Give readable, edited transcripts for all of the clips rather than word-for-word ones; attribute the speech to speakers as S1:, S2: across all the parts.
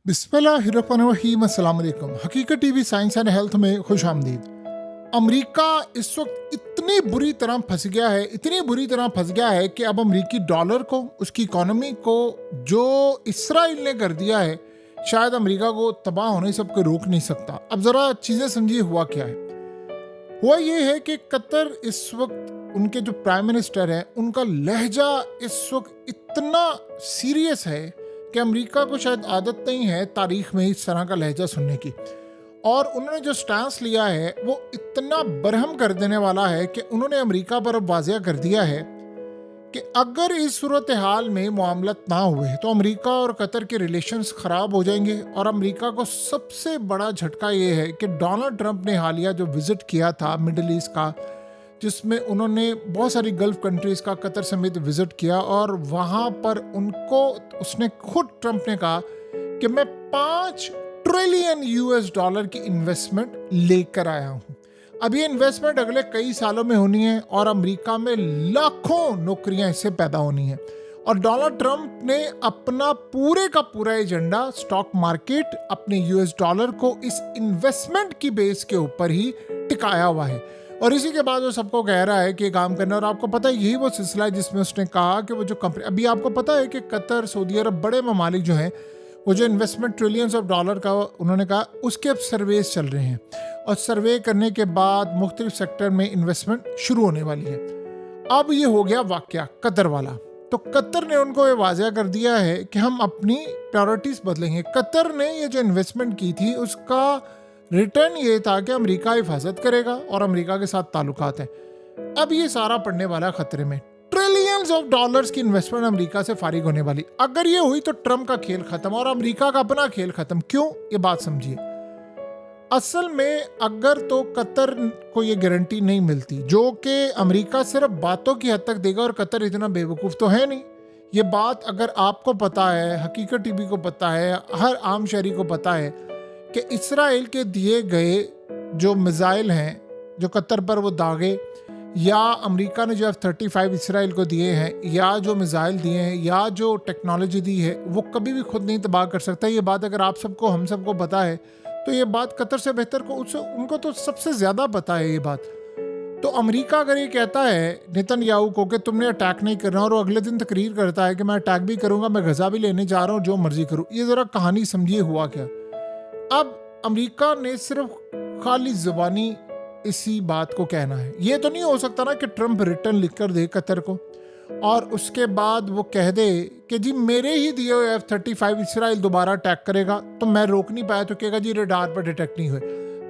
S1: बिस्मिल्लाहिर्रहमानिर्रहीम। अस्सलाम वालेकुम। हकीकत टीवी साइंस एंड हेल्थ में खुश आमदीद। अमरीका इस वक्त इतनी बुरी तरह फंस गया है, इतनी बुरी तरह फंस गया है कि अब अमरीकी डॉलर को, उसकी इकोनॉमी को जो इसराइल ने कर दिया है, शायद अमरीका को तबाह होने से सबको रोक नहीं सकता। अब ज़रा चीज़ें समझिए हुआ क्या है। हुआ ये है कि कतर इस वक्त उनके जो प्राइम मिनिस्टर हैं, उनका लहजा इस वक्त इतना सीरियस है कि अमेरिका को शायद आदत नहीं है तारीख में इस तरह का लहजा सुनने की। और उन्होंने जो स्टांस लिया है वो इतना बरहम कर देने वाला है कि उन्होंने अमेरिका पर अब वाज़िया कर दिया है कि अगर इस सूरत हाल में मामलत ना हुए तो अमेरिका और कतर के रिलेशंस ख़राब हो जाएंगे। और अमेरिका को सबसे बड़ा झटका ये है कि डोनाल्ड ट्रंप ने हालिया जो विज़िट किया था मिडल ईस्ट का, जिसमें उन्होंने बहुत सारी गल्फ कंट्रीज़ का कतर समेत विज़िट किया, और वहाँ पर उनको उसने खुद ट्रंप ने कहा कि मैं 5 ट्रिलियन यूएस डॉलर की इन्वेस्टमेंट लेकर आया हूँ। अब ये इन्वेस्टमेंट अगले कई सालों में होनी है और अमेरिका में लाखों नौकरियां इससे पैदा होनी है। और डोनाल्ड ट्रंप ने अपना पूरे का पूरा एजेंडा स्टॉक मार्केट, अपने यूएस डॉलर को इस इन्वेस्टमेंट की बेस के ऊपर ही टिकाया हुआ है। और इसी के बाद वो सबको कह रहा है कि काम करना। और आपको पता है यही वो सिलसिला है जिसमें उसने कहा कि वो जो कंपनी, अभी आपको पता है कि कतर, सऊदी अरब, बड़े ममालिक जो हैं, वो जो इन्वेस्टमेंट ट्रिलियंस ऑफ डॉलर का उन्होंने कहा, उसके अब सर्वेस चल रहे हैं और सर्वे करने के बाद मुख्तलिफ सेक्टर में इन्वेस्टमेंट शुरू होने वाली है। अब ये हो गया वाकया कतर वाला। तो कतर ने उनको ये वाज़िया कर दिया है कि हम अपनी प्रायोरिटीज़ बदलेंगे। कतर ने ये जो इन्वेस्टमेंट की थी उसका रिटर्न ये था कि अमेरिका हिफाजत करेगा और अमेरिका के साथ ताल्लुकात हैं। अब ये सारा पड़ने वाला खतरे में। ट्रिलियंस ऑफ डॉलर्स की इन्वेस्टमेंट अमेरिका से फारिग होने वाली। अगर ये हुई तो ट्रंप का खेल खत्म और अमेरिका का अपना खेल खत्म। क्यों? ये बात समझिए। असल में अगर तो कतर को ये गारंटी नहीं मिलती, जो कि अमेरिका सिर्फ बातों की हद तक देगा, और कतर इतना बेवकूफ़ तो है नहीं। ये बात अगर आपको पता है, हकीकत टीवी को पता है, हर आम शहरी को पता है कि इसराइल के दिए गए जो मिसाइल हैं जो कतर पर वो दागे, या अमेरिका ने जो F-35 इसराइल को दिए हैं, या जो मिसाइल दिए हैं, या जो टेक्नोलॉजी दी है, वो कभी भी खुद नहीं तबाह कर सकता। ये बात अगर आप सबको, हम सबको पता है, तो ये बात कतर से बेहतर को उनको तो सबसे ज़्यादा पता है ये बात। तो अमेरिका अगर ये कहता है नेतन्याहू को कि तुमने अटैक नहीं करना, और वो अगले दिन तकरीर करता है कि मैं अटैक भी करूँगा, मैं गज़ा भी लेने जा रहा हूँ, जो मर्जी करूँ, ये ज़रा कहानी समझिए हुआ क्या। अब अमेरिका ने सिर्फ खाली ज़ुबानी इसी बात को कहना है। ये तो नहीं हो सकता ना कि ट्रंप रिटर्न लिख कर दे कतर को और उसके बाद वो कह दे कि जी मेरे ही दिए हुए F-35 इसराइल दोबारा अटैक करेगा, तो मैं रोक नहीं पाया, तो कहेगा जी रडार पर डिटेक्ट नहीं हुए।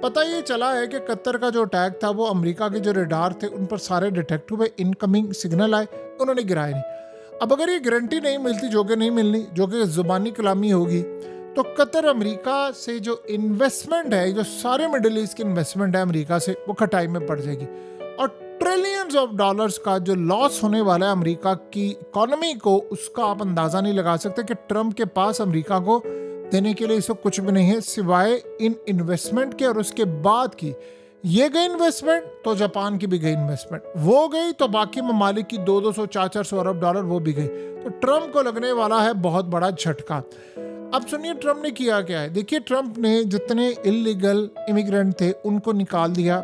S1: पता ये चला है कि कतर का जो अटैक था वो अमेरिका के जो रडार थे उन पर सारे डिटेक्ट हुए, इनकमिंग सिग्नल आए, उन्होंने गिराए नहीं। अब अगर ये गारंटी नहीं मिलती, जो कि नहीं मिलनी, जो कि ज़ुबानी कलामी होगी, तो कतर अमेरिका से जो इन्वेस्टमेंट है, जो सारे मिडिल ईस्ट की इन्वेस्टमेंट है अमेरिका से, वो खटाई में पड़ जाएगी। और ट्रिलियंस ऑफ डॉलर्स का जो लॉस होने वाला है अमेरिका की इकोनॉमी को, उसका आप अंदाज़ा नहीं लगा सकते कि ट्रंप के पास अमेरिका को देने के लिए इसको कुछ भी नहीं है सिवाय इन इन्वेस्टमेंट के। और उसके बाद की ये गई इन्वेस्टमेंट तो जापान की भी गई इन्वेस्टमेंट, वो गई तो बाकी ममालिक की 200 400 अरब डॉलर वो भी गई। तो ट्रंप को लगने वाला है बहुत बड़ा झटका। अब सुनिए ट्रंप ने किया क्या है। देखिए ट्रंप ने जितने इलीगल इमिग्रेंट थे उनको निकाल दिया।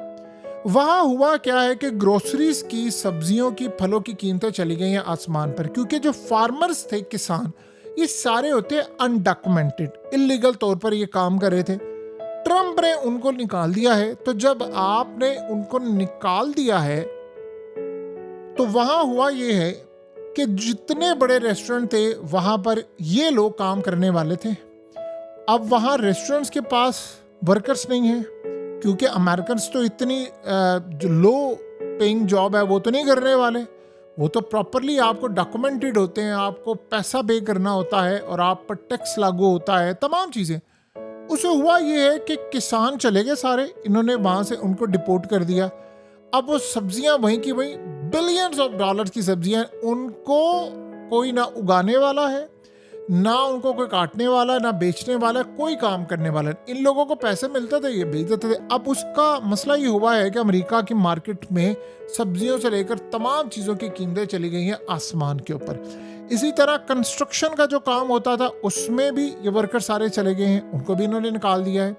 S1: वहाँ हुआ क्या है कि ग्रोसरीज की, सब्जियों की, फलों की कीमतें चली गई हैं आसमान पर, क्योंकि जो फार्मर्स थे, किसान, ये सारे होते अनडॉक्यूमेंटेड, इलीगल तौर पर ये काम कर रहे थे। ट्रंप ने उनको निकाल दिया है। तो जब आपने उनको निकाल दिया है तो वहाँ हुआ ये है कि जितने बड़े रेस्टोरेंट थे वहाँ पर ये लोग काम करने वाले थे। अब वहाँ रेस्टोरेंट्स के पास वर्कर्स नहीं हैं, क्योंकि अमेरिकन तो इतनी जो लो पेइंग जॉब है वो तो नहीं करने वाले। वो तो प्रॉपरली आपको डॉक्यूमेंटेड होते हैं, आपको पैसा पे करना होता है और आप पर टैक्स लागू होता है, तमाम चीज़ें। उसे हुआ ये है कि किसान चले गए सारे, इन्होंने वहाँ से उनको डिपोर्ट कर दिया। अब वो सब्जियां वहीं की वहीं, बिलियंस ऑफ डॉलर्स की सब्जियां, उनको कोई ना उगाने वाला है, ना उनको कोई काटने वाला, ना बेचने वाला, कोई काम करने वाला। इन लोगों को पैसे मिलते थे, ये बेच देते थे। अब उसका मसला ये हुआ है कि अमेरिका की मार्केट में सब्जियों से लेकर तमाम चीज़ों की कीमतें चली गई हैं आसमान के ऊपर। इसी तरह कंस्ट्रक्शन का जो काम होता था उसमें भी ये वर्कर सारे चले गए हैं, उनको भी इन्होंने निकाल दिया है।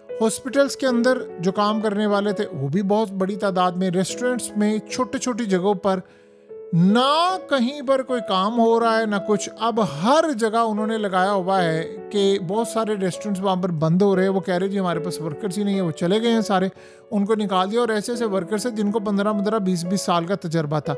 S1: हॉस्पिटल्स के अंदर जो काम करने वाले थे वो भी बहुत बड़ी तादाद में, रेस्टोरेंट्स में, छोटे छोटी जगहों पर ना कहीं पर कोई काम हो रहा है ना कुछ। अब हर जगह उन्होंने लगाया हुआ है कि बहुत सारे रेस्टोरेंट्स वहाँ पर बंद हो रहे हैं। वो कह रहे जी हमारे पास वर्कर्स ही नहीं है, वो चले गए हैं सारे, उनको निकाल दिया। और ऐसे ऐसे वर्कर्स हैं जिनको 15-15, 20-20 साल का तजर्बा था।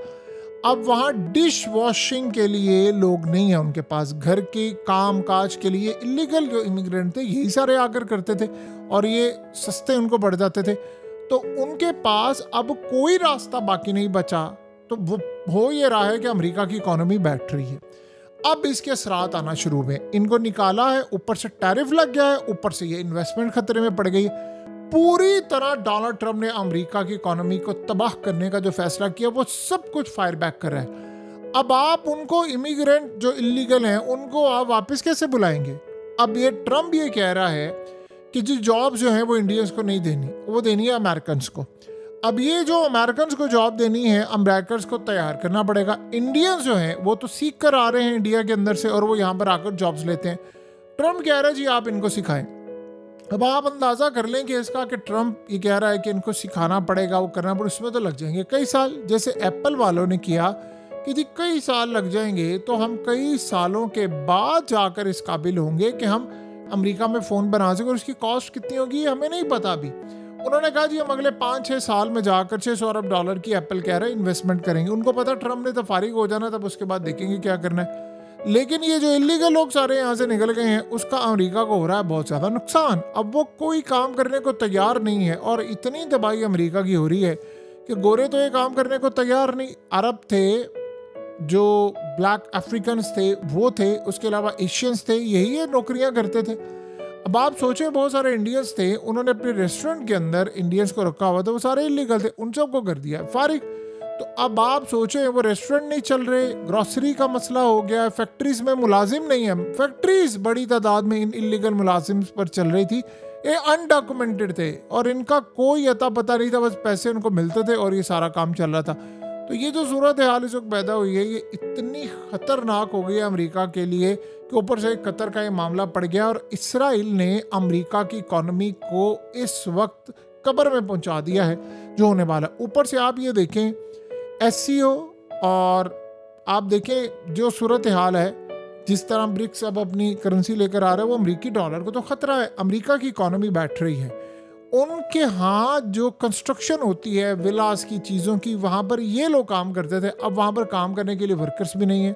S1: अब वहाँ डिश वॉशिंग के लिए लोग नहीं है उनके पास, घर के काम काज के लिए इलीगल जो इमिग्रेंट थे यही सारे आकर करते थे और ये सस्ते उनको पड़ जाते थे। तो उनके पास अब कोई रास्ता बाकी नहीं बचा। तो वो हो ये रहा है कि अमेरिका की इकोनॉमी बैठ रही है। अब इसके असरात आना शुरू हुए, इनको निकाला है, ऊपर से टैरिफ लग गया है, ऊपर से ये इन्वेस्टमेंट खतरे में पड़ गई। पूरी तरह डोनाल्ड ट्रंप ने अमेरिका की इकोनॉमी को तबाह करने का जो फैसला किया वो सब कुछ फायर बैक कर रहा है। अब आप उनको इमिग्रेंट जो इलीगल हैं उनको आप वापस कैसे बुलाएंगे? अब ये ट्रंप ये कह रहा है कि जी जॉब जो है वो इंडियंस को नहीं देनी, वो देनी है अमेरिकन को। अब ये जो अमेरिकन को जॉब देनी है अमेरिकन को तैयार करना पड़ेगा। इंडियंस जो हैं वो तो सीख कर आ रहे हैं इंडिया के अंदर से और वो यहाँ पर आकर जॉब्स लेते हैं। ट्रंप कह रहा है जी आप इनको सिखाएं। अब आप अंदाज़ा कर लें कि इसका कि ट्रंप ये कह रहा है कि इनको सिखाना पड़ेगा, वो करना पड़ेगा, उसमें तो लग जाएंगे कई साल। जैसे एप्पल वालों ने किया कि जी कई साल लग जाएंगे, तो हम कई सालों के बाद जाकर इस काबिल होंगे कि हम अमेरिका में फ़ोन बना सकें। और उसकी कॉस्ट कितनी होगी हमें नहीं पता अभी। उन्होंने कहा जी हम अगले 5-6 साल में जाकर $600 अरब की एप्पल कह रहे हैं इन्वेस्टमेंट करेंगे। उनको पता ट्रंप ने तो फारिग हो जाना, तब उसके बाद देखेंगे क्या करना है। लेकिन ये जो इलीगल लोग सारे यहाँ से निकल गए हैं उसका अमेरिका को हो रहा है बहुत ज़्यादा नुकसान। अब वो कोई काम करने को तैयार नहीं है और इतनी दबाई अमेरिका की हो रही है कि गोरे तो ये काम करने को तैयार नहीं। अरब थे, जो ब्लैक अफ्रीकन्स थे वो थे, उसके अलावा एशियंस थे, यही ये नौकरियाँ करते थे। अब आप सोचें बहुत सारे इंडियंस थे, उन्होंने अपने रेस्टोरेंट के अंदर इंडियंस को रखा हुआ था, वो सारे इलीगल थे, उन सबको कर दिया फारिग। तो अब आप सोचें वो रेस्टोरेंट नहीं चल रहे, ग्रोसरी का मसला हो गया, फैक्ट्रीज में मुलाजिम नहीं है, फैक्ट्रीज बड़ी तादाद में इन इलीगल मुलाजिम पर चल रही थी, ये अनडॉक्यूमेंटेड थे और इनका कोई अता पता नहीं था, बस पैसे उनको मिलते थे और ये सारा काम चल रहा था। तो ये जो सूरत हाल इस वक्त पैदा हुई है ये इतनी खतरनाक हो गई है अमेरिका के लिए कि ऊपर से कतर का ये मामला पड़ गया और इसराइल ने अमेरिका की इकोनॉमी को इस वक्त कब्र में पहुंचा दिया है जो होने वाला। ऊपर से आप ये देखें SCO और आप देखें जो सूरत हाल है, जिस तरह ब्रिक्स अब अपनी करेंसी लेकर आ रहा है, वो अमेरिकी डॉलर को तो खतरा है। अमेरिका की इकोनॉमी बैठ रही है, उनके यहाँ जो कंस्ट्रक्शन होती है विलास की चीज़ों की, वहाँ पर ये लोग काम करते थे, अब वहाँ पर काम करने के लिए वर्कर्स भी नहीं है।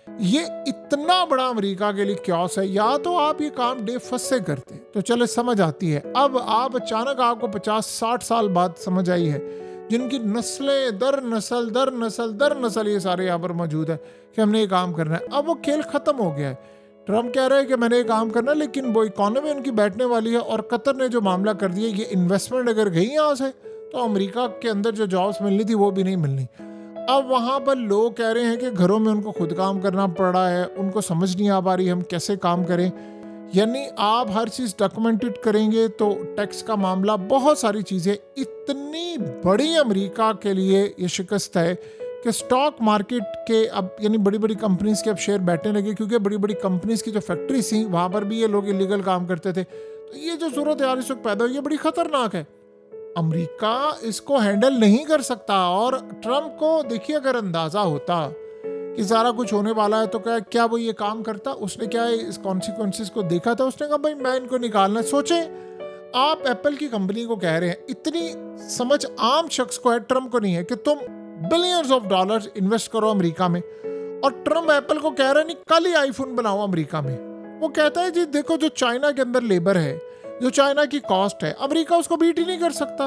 S1: ये इतना बड़ा अमेरिका के लिए क्योस है। या तो आप ये काम डे फर्स्ट से करते तो चले समझ आती है, अब आप अचानक आपको 50-60 साल बाद समझ आई है, जिनकी नस्लें दर नस्ल ये सारे यहाँ पर मौजूद है कि हमने ये काम करना है। अब वो खेल खत्म हो गया है। ट्रंप कह रहा है कि मैंने ये काम करना है, लेकिन वो इकोनॉमी उनकी बैठने वाली है और कतर ने जो मामला कर दिया, ये इन्वेस्टमेंट अगर गई यहाँ से तो अमेरिका के अंदर जो जॉब्स मिलनी थी वो भी नहीं मिलनी। अब वहाँ पर लोग कह रहे हैं कि घरों में उनको खुद काम करना पड़ रहा है, उनको समझ नहीं आ पा रही हम कैसे काम करें। यानी आप हर चीज़ डॉक्यूमेंटेड करेंगे तो टैक्स का मामला, बहुत सारी चीज़ें, इतनी बड़ी अमेरिका के लिए ये शिकस्त है कि स्टॉक मार्केट के अब यानी बड़ी बड़ी कंपनीज के अब शेयर बैठने लगे, क्योंकि बड़ी बड़ी कंपनीज की जो फैक्ट्रीज थी वहाँ पर भी ये लोग इलीगल काम करते थे। तो ये जो सूरत हाल इस वक्त पैदा हुई है बड़ी खतरनाक है। अमेरिका इसको हैंडल नहीं कर सकता। और ट्रंप को देखिए अगर अंदाज़ा होता कि सारा कुछ होने वाला है तो क्या वो ये काम करता? उसने क्या इस कॉन्सिक्वेंसेस को देखा था? उसने कहा भाई मैं इनको निकालना। सोचें आप एप्पल की कंपनी को कह रहे हैं, इतनी समझ आम शख्स को है, ट्रंप को नहीं है, कि तुम बिलियंस ऑफ डॉलर्स इन्वेस्ट करो अमेरिका में। और ट्रंप एप्पल को कह रहे हैं नहीं कल ही आईफोन बनाओ अमेरिका में। वो कहता है जी देखो जो चाइना के अंदर लेबर है, जो चाइना की कॉस्ट है, अमेरिका उसको बीट ही नहीं कर सकता।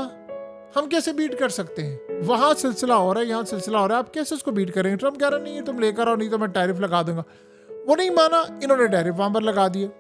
S1: हम कैसे बीट कर सकते हैं? वहां सिलसिला हो रहा है, यहाँ सिलसिला हो रहा है, आप कैसे उसको बीट करेंगे? ट्रंप कह रहा नहीं तुम लेकर आओ, नहीं तो मैं टैरिफ लगा दूंगा। वो नहीं माना, इन्होंने टैरिफ वहां पर लगा दिए।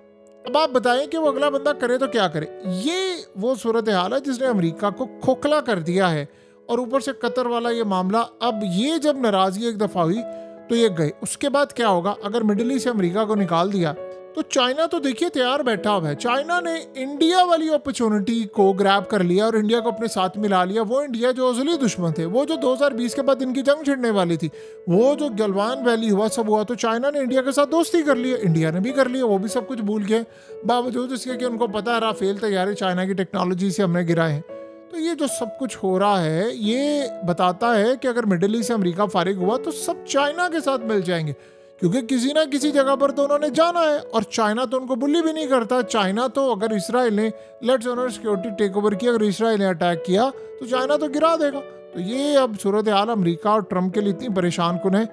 S1: अब आप बताएं कि वो अगला बंदा करे तो क्या करे? ये वो सूरत हाल है जिसने अमेरिका को खोखला कर दिया है। और ऊपर से कतर वाला ये मामला, अब ये जब नाराजगी एक दफा हुई तो ये गए। उसके बाद क्या होगा? अगर मिडिल ईस्ट से अमेरिका को निकाल दिया तो चाइना तो देखिए तैयार बैठा हुआ है। चाइना ने इंडिया वाली अपॉर्चुनिटी को ग्रैब कर लिया और इंडिया को अपने साथ मिला लिया। वो इंडिया जो असली दुश्मन थे, वो जो 2020 के बाद इनकी जंग छिड़ने वाली थी, वो जो गलवान वैली हुआ सब हुआ, तो चाइना ने इंडिया के साथ दोस्ती कर ली है, इंडिया ने भी कर लिया, वो भी सब कुछ भूल गए, बावजूद इसके कि उनको पता है राफेल तैयारी चाइना की टेक्नोलॉजी से हमने गिराए हैं। तो ये जो सब कुछ हो रहा है ये बताता है कि अगर मिडिल ईस्ट से अमेरिका फारिग हुआ तो सब चाइना के साथ मिल जाएंगे, क्योंकि किसी ना किसी जगह पर तो उन्होंने जाना है और चाइना तो उनको बुल्ली भी नहीं करता। चाइना तो अगर इसराइल ने let's honour security take over किया, अगर इसराइल ने अटैक किया तो चाइना तो गिरा देगा। तो ये अब सूरत हाल अमेरिका और ट्रंप के लिए इतनी परेशान कुन है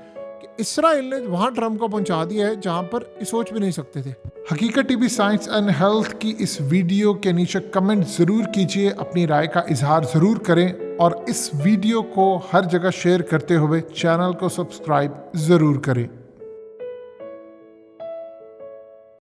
S1: कि इसराइल ने वहाँ ट्रंप को पहुँचा दिया है जहाँ पर सोच भी नहीं सकते थे। हकीकत टीवी साइंस एंड हेल्थ की इस वीडियो के नीचे कमेंट ज़रूर कीजिए, अपनी राय का इजहार ज़रूर करें और इस वीडियो को हर जगह शेयर करते हुए चैनल को सब्सक्राइब ज़रूर करें।